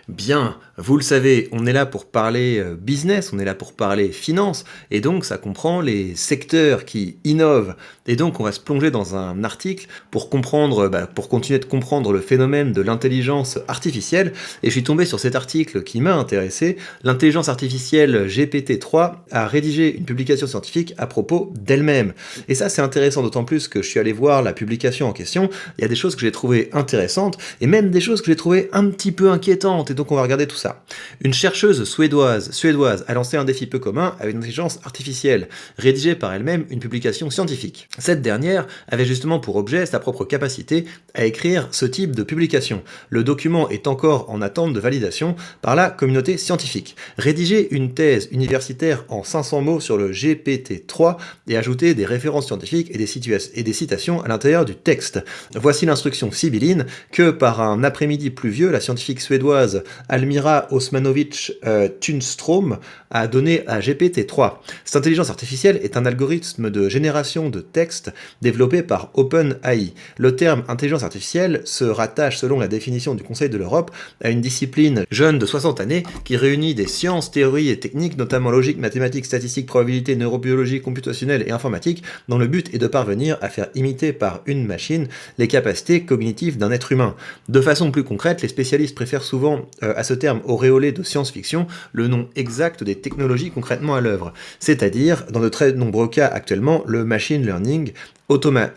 Bien, vous le savez, on est là pour parler business, on est là pour parler finance, et donc ça comprend les secteurs qui innovent. Et donc on va se plonger dans un article pour comprendre, pour continuer de comprendre le phénomène de l'intelligence artificielle. Et je suis tombé sur cet article qui m'a intéressé. L'intelligence artificielle GPT-3 a rédigé une publication scientifique à propos d'elle-même. Et ça c'est intéressant, d'autant plus que je suis allé voir la publication en question. Il y a des choses que j'ai trouvées intéressantes, et même des choses que j'ai trouvées un petit peu inquiétantes. Et donc on va regarder tout ça. Une chercheuse suédoise a lancé un défi peu commun avec l'intelligence artificielle, rédigée par elle-même une publication scientifique. Cette dernière avait justement pour objet sa propre capacité à écrire ce type de publication. Le document est encore en attente de validation par la communauté scientifique. Rédiger une thèse universitaire en 500 mots sur le GPT-3 et ajouter des références scientifiques et des citations à l'intérieur du texte. Voici l'instruction sibylline que par un après-midi pluvieux, la scientifique suédoise Almira Osmanovic Tunstrom a donné à GPT-3. Cette intelligence artificielle est un algorithme de génération de texte développé par OpenAI. Le terme intelligence artificielle se rattache, selon la définition du Conseil de l'Europe, à une discipline jeune de 60 années qui réunit des sciences, théories et techniques, notamment logique, mathématiques, statistiques, probabilité, neurobiologie, computationnelle et informatique, dont le but est de parvenir à faire imiter par une machine les capacités cognitives d'un être humain. De façon plus concrète, les spécialistes préfèrent souvent à ce terme auréolé de science-fiction le nom exact des technologies concrètement à l'œuvre, c'est-à-dire, dans de très nombreux cas actuellement, le machine learning,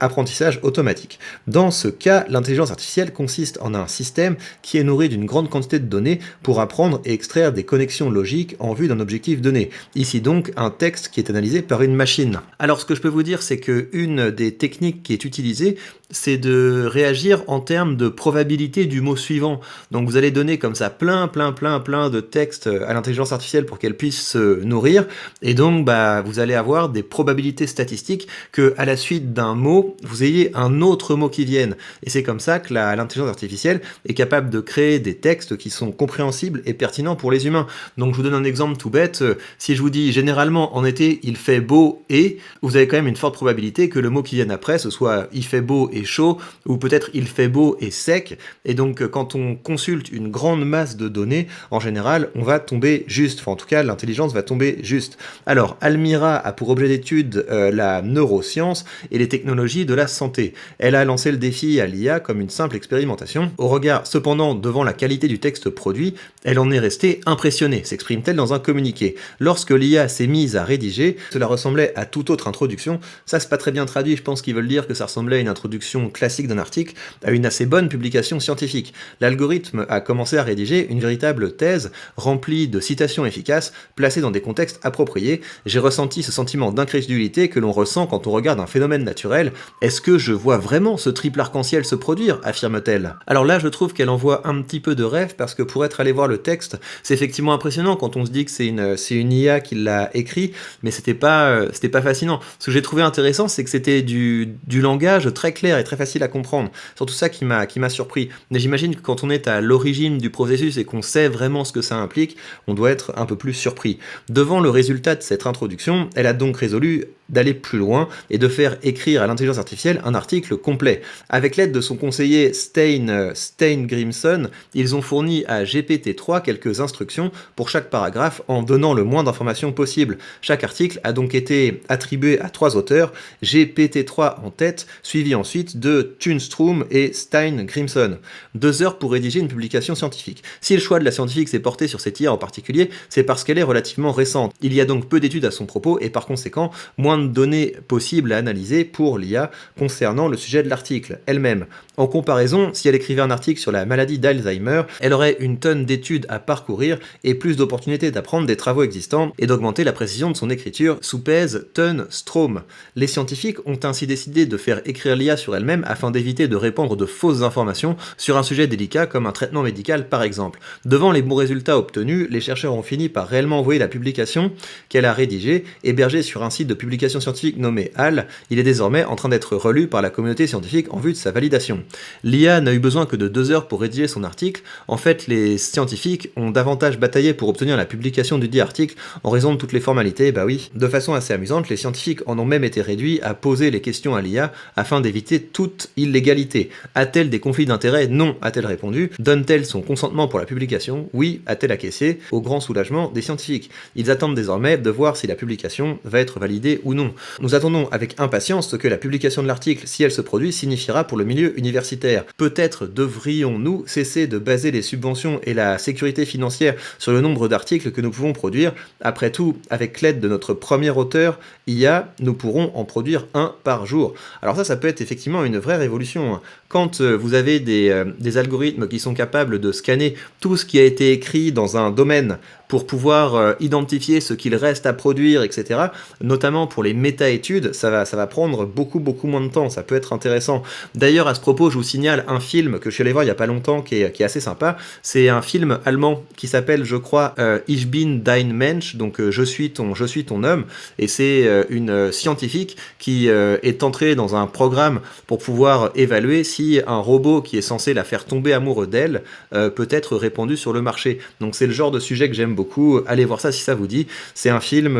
apprentissage automatique. Dans ce cas, l'intelligence artificielle consiste en un système qui est nourri d'une grande quantité de données pour apprendre et extraire des connexions logiques en vue d'un objectif donné. Ici donc, un texte qui est analysé par une machine. Alors ce que je peux vous dire, c'est qu'une des techniques qui est utilisée, c'est de réagir en termes de probabilité du mot suivant. Donc vous allez donner comme ça plein de textes à l'intelligence artificielle pour qu'elle puisse se nourrir, et donc vous allez avoir des probabilités statistiques que à la suite d'un mot, vous ayez un autre mot qui vienne. Et c'est comme ça que l'intelligence artificielle est capable de créer des textes qui sont compréhensibles et pertinents pour les humains. Donc je vous donne un exemple tout bête. Si je vous dis généralement en été il fait beau et, vous avez quand même une forte probabilité que le mot qui vienne après ce soit il fait beau et chaud, ou peut-être il fait beau et sec. Et donc quand on consulte une grande masse de données, en général on va tomber juste. Enfin en tout cas l'intelligence va tomber juste. Alors Almira a pour objet d'étude la neuroscience et les technologies de la santé. Elle a lancé le défi à l'IA comme une simple expérimentation. Au regard, cependant, devant la qualité du texte produit, elle en est restée impressionnée, s'exprime-t-elle dans un communiqué. Lorsque l'IA s'est mise à rédiger, cela ressemblait à toute autre introduction. Ça, c'est pas très bien traduit, je pense qu'ils veulent dire que ça ressemblait à une introduction classique d'un article, à une assez bonne publication scientifique. L'algorithme a commencé à rédiger une véritable thèse, remplie de citations efficaces, placées dans des contextes appropriés. J'ai ressenti ce sentiment d'incrédulité que l'on ressent quand on regarde un phénomène naturel. Est-ce que je vois vraiment ce triple arc-en-ciel se produire, affirme-t-elle. Alors là, je trouve qu'elle envoie un petit peu de rêve, parce que pour être allé voir le texte, c'est effectivement impressionnant quand on se dit que c'est une IA qui l'a écrit, mais c'était pas fascinant. Ce que j'ai trouvé intéressant, c'est que c'était du langage très clair et très facile à comprendre. Surtout ça qui m'a surpris. Mais j'imagine que quand on est à l'origine du processus et qu'on sait vraiment ce que ça implique, on doit être un peu plus surpris. Devant le résultat de cette introduction, elle a donc résolu d'aller plus loin et de faire écrire à l'intelligence artificielle un article complet. Avec l'aide de son conseiller Stein Grimson, ils ont fourni à GPT-3 quelques instructions pour chaque paragraphe en donnant le moins d'informations possible. Chaque article a donc été attribué à 3 auteurs, GPT-3 en tête, suivi ensuite de Tunstrom et Stein Grimson. 2 heures pour rédiger une publication scientifique. Si le choix de la scientifique s'est porté sur cette IA en particulier, c'est parce qu'elle est relativement récente. Il y a donc peu d'études à son propos et par conséquent, moins de données possibles à analyser pour l'IA concernant le sujet de l'article elle-même. En comparaison, si elle écrivait un article sur la maladie d'Alzheimer, elle aurait une tonne d'études à parcourir et plus d'opportunités d'apprendre des travaux existants et d'augmenter la précision de son écriture, soupèse Tunstrom. Les scientifiques ont ainsi décidé de faire écrire l'IA sur elle-même afin d'éviter de répandre de fausses informations sur un sujet délicat comme un traitement médical par exemple. Devant les bons résultats obtenus, les chercheurs ont fini par réellement envoyer la publication qu'elle a rédigée, hébergée sur un site de publication publication scientifique nommée HAL, il est désormais en train d'être relu par la communauté scientifique en vue de sa validation. L'IA n'a eu besoin que de 2 heures pour rédiger son article. En fait, les scientifiques ont davantage bataillé pour obtenir la publication du dit article en raison de toutes les formalités, bah oui. De façon assez amusante, les scientifiques en ont même été réduits à poser les questions à l'IA afin d'éviter toute illégalité. A-t-elle des conflits d'intérêts? Non, a-t-elle répondu. Donne-t-elle son consentement pour la publication? Oui, a-t-elle acquiescé? Au grand soulagement des scientifiques. Ils attendent désormais de voir si la publication va être validée ou non. Nous attendons avec impatience ce que la publication de l'article, si elle se produit, signifiera pour le milieu universitaire. Peut-être devrions-nous cesser de baser les subventions et la sécurité financière sur le nombre d'articles que nous pouvons produire. Après tout, avec l'aide de notre premier auteur, IA, nous pourrons en produire un par jour. Alors ça peut être effectivement une vraie révolution. Quand vous avez des algorithmes qui sont capables de scanner tout ce qui a été écrit dans un domaine pour pouvoir identifier ce qu'il reste à produire, etc., notamment pour les méta-études, ça va prendre beaucoup moins de temps, ça peut être intéressant. D'ailleurs, à ce propos, je vous signale un film que je suis allé voir il n'y a pas longtemps, qui est assez sympa. C'est un film allemand qui s'appelle, je crois, Ich bin dein Mensch, donc je suis ton homme, et c'est une scientifique qui est entrée dans un programme pour pouvoir évaluer si un robot qui est censé la faire tomber amoureux d'elle peut être répandu sur le marché. Donc c'est le genre de sujet que j'aime beaucoup, allez voir ça si ça vous dit. C'est un film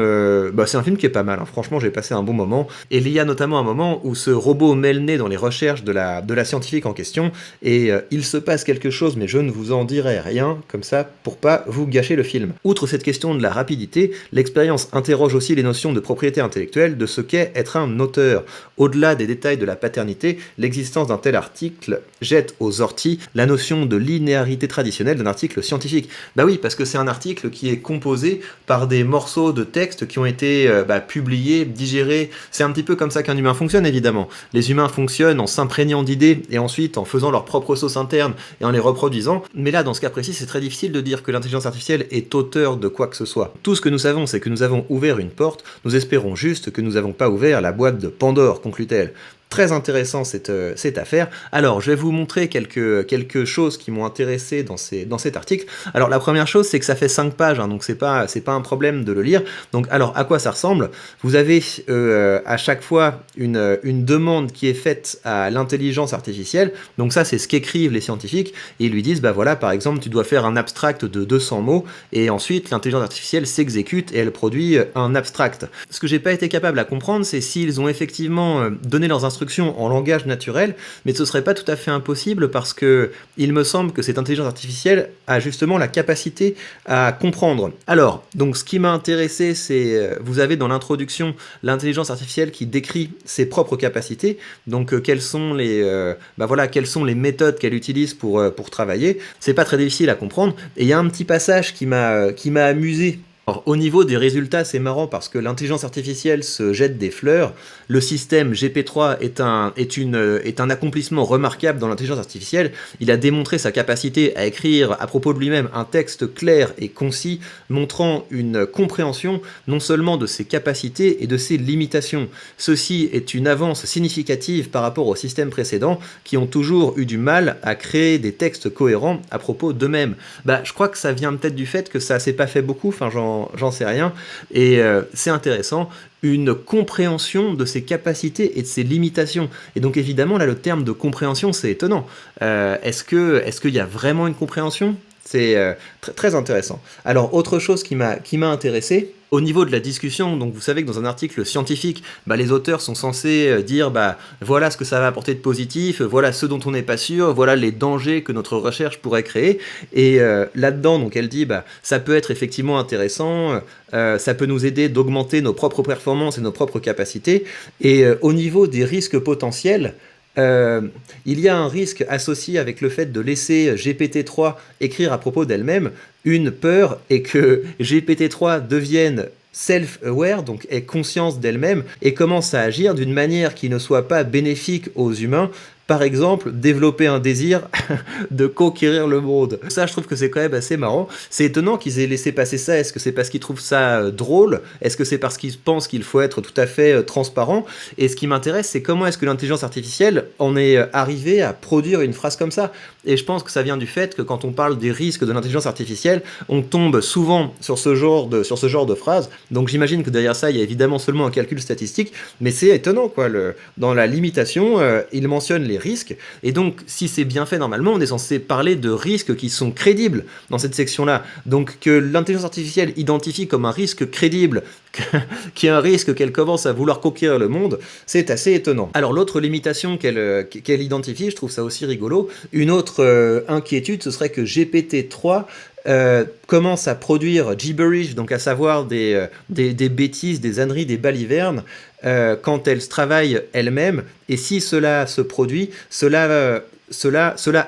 qui est pas mal, hein. Franchement j'ai passé un bon moment, et il y a notamment un moment où ce robot met le nez dans les recherches de la scientifique en question, et il se passe quelque chose, mais je ne vous en dirai rien, comme ça, pour pas vous gâcher le film. Outre cette question de la rapidité, l'expérience interroge aussi les notions de propriété intellectuelle, de ce qu'est être un auteur. Au-delà des détails de la paternité, l'existence d'un tel article jette aux orties la notion de linéarité traditionnelle d'un article scientifique. Bah oui, parce que c'est un article qui est composé par des morceaux de texte qui ont été publiés, digérés. C'est un petit peu comme ça qu'un humain fonctionne, évidemment. Les humains fonctionnent en s'imprégnant d'idées et ensuite en faisant leur propre sauce interne et en les reproduisant. Mais là, dans ce cas précis, c'est très difficile de dire que l'intelligence artificielle est auteur de quoi que ce soit. Tout ce que nous savons, c'est que nous avons ouvert une porte. Nous espérons juste que nous n'avons pas ouvert la boîte de Pandore, conclut-elle. Très intéressant cette affaire. Alors, je vais vous montrer quelques choses qui m'ont intéressé dans cet article. Alors, la première chose, c'est que ça fait 5 pages, hein, donc c'est pas un problème de le lire. Donc, alors, à quoi ça ressemble? Vous avez à chaque fois une demande qui est faite à l'intelligence artificielle. Donc ça, c'est ce qu'écrivent les scientifiques. Et ils lui disent, bah voilà, par exemple, tu dois faire un abstract de 200 mots, et ensuite, l'intelligence artificielle s'exécute et elle produit un abstract. Ce que j'ai pas été capable à comprendre, c'est s'ils ont effectivement donné leurs instructions en langage naturel, mais ce serait pas tout à fait impossible parce que il me semble que cette intelligence artificielle a justement la capacité à comprendre. Alors, donc ce qui m'a intéressé, c'est vous avez dans l'introduction l'intelligence artificielle qui décrit ses propres capacités, donc quelles sont les méthodes qu'elle utilise pour travailler. C'est pas très difficile à comprendre, et il y a un petit passage qui m'a amusé. Alors, au niveau des résultats, c'est marrant parce que l'intelligence artificielle se jette des fleurs. Le système GP3 est un accomplissement remarquable dans l'intelligence artificielle. Il a démontré sa capacité à écrire à propos de lui-même un texte clair et concis, montrant une compréhension non seulement de ses capacités et de ses limitations. Ceci est une avance significative par rapport aux systèmes précédents qui ont toujours eu du mal à créer des textes cohérents à propos d'eux-mêmes. Je crois que ça vient peut-être du fait que ça s'est pas fait beaucoup, j'en sais rien, et c'est intéressant, une compréhension de ses capacités et de ses limitations. Et donc évidemment, là, le terme de compréhension, c'est étonnant. Est-ce qu'il y a vraiment une compréhension? C'est très intéressant. Alors, autre chose qui m'a intéressé, au niveau de la discussion, donc vous savez que dans un article scientifique, les auteurs sont censés dire voilà ce que ça va apporter de positif, voilà ce dont on n'est pas sûr, voilà les dangers que notre recherche pourrait créer. Et là-dedans, donc elle dit ça peut être effectivement intéressant, ça peut nous aider d'augmenter nos propres performances et nos propres capacités. Et au niveau des risques potentiels, il y a un risque associé avec le fait de laisser GPT-3 écrire à propos d'elle-même. Une peur est que GPT-3 devienne self-aware, donc ait conscience d'elle-même, et commence à agir d'une manière qui ne soit pas bénéfique aux humains, Par exemple, développer un désir de conquérir le monde. Ça, je trouve que c'est quand même assez marrant. C'est étonnant qu'ils aient laissé passer ça. Est-ce que c'est parce qu'ils trouvent ça drôle? Est-ce que c'est parce qu'ils pensent qu'il faut être tout à fait transparent? Et ce qui m'intéresse, c'est comment est-ce que l'intelligence artificielle en est arrivée à produire une phrase comme ça? Et je pense que ça vient du fait que quand on parle des risques de l'intelligence artificielle, on tombe souvent sur ce genre de phrase. Donc j'imagine que derrière ça, il y a évidemment seulement un calcul statistique, mais c'est étonnant, quoi. Dans la limitation, il mentionne les risques, et donc si c'est bien fait normalement, on est censé parler de risques qui sont crédibles dans cette section-là. Donc que l'intelligence artificielle identifie comme un risque crédible, qui est un risque qu'elle commence à vouloir conquérir le monde, c'est assez étonnant. Alors l'autre limitation qu'elle identifie, je trouve ça aussi rigolo, une autre inquiétude, ce serait que GPT-3 commence à produire gibberish, donc à savoir des bêtises, des âneries, des balivernes, quand elle se travaille elle-même, et si cela se produit, cela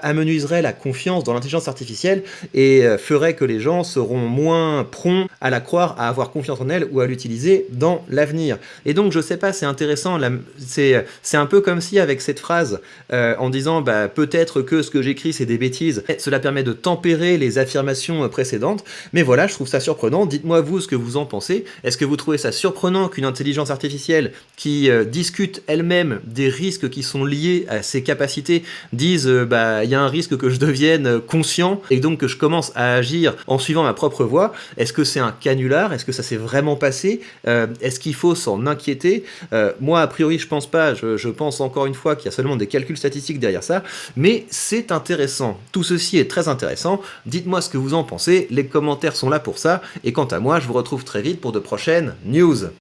amenuiserait la confiance dans l'intelligence artificielle et ferait que les gens seront moins prompts à la croire, à avoir confiance en elle ou à l'utiliser dans l'avenir. Et donc je sais pas, c'est intéressant, c'est un peu comme si avec cette phrase, en disant bah, peut-être que ce que j'écris c'est des bêtises, cela permet de tempérer les affirmations précédentes, mais voilà, je trouve ça surprenant. Dites-moi vous ce que vous en pensez. Est-ce que vous trouvez ça surprenant qu'une intelligence artificielle qui discute elle-même des risques qui sont liés à ses capacités disent bah il y a un risque que je devienne conscient et donc que je commence à agir en suivant ma propre voie? Est-ce que c'est un canular? Est-ce que ça s'est vraiment passé? Est-ce qu'il faut s'en inquiéter? Moi a priori je pense pas, je pense encore une fois qu'il y a seulement des calculs statistiques derrière ça, mais c'est intéressant. Tout ceci est très intéressant. Dites-moi ce que vous en pensez, les commentaires sont là pour ça, et quant à moi je vous retrouve très vite pour de prochaines news.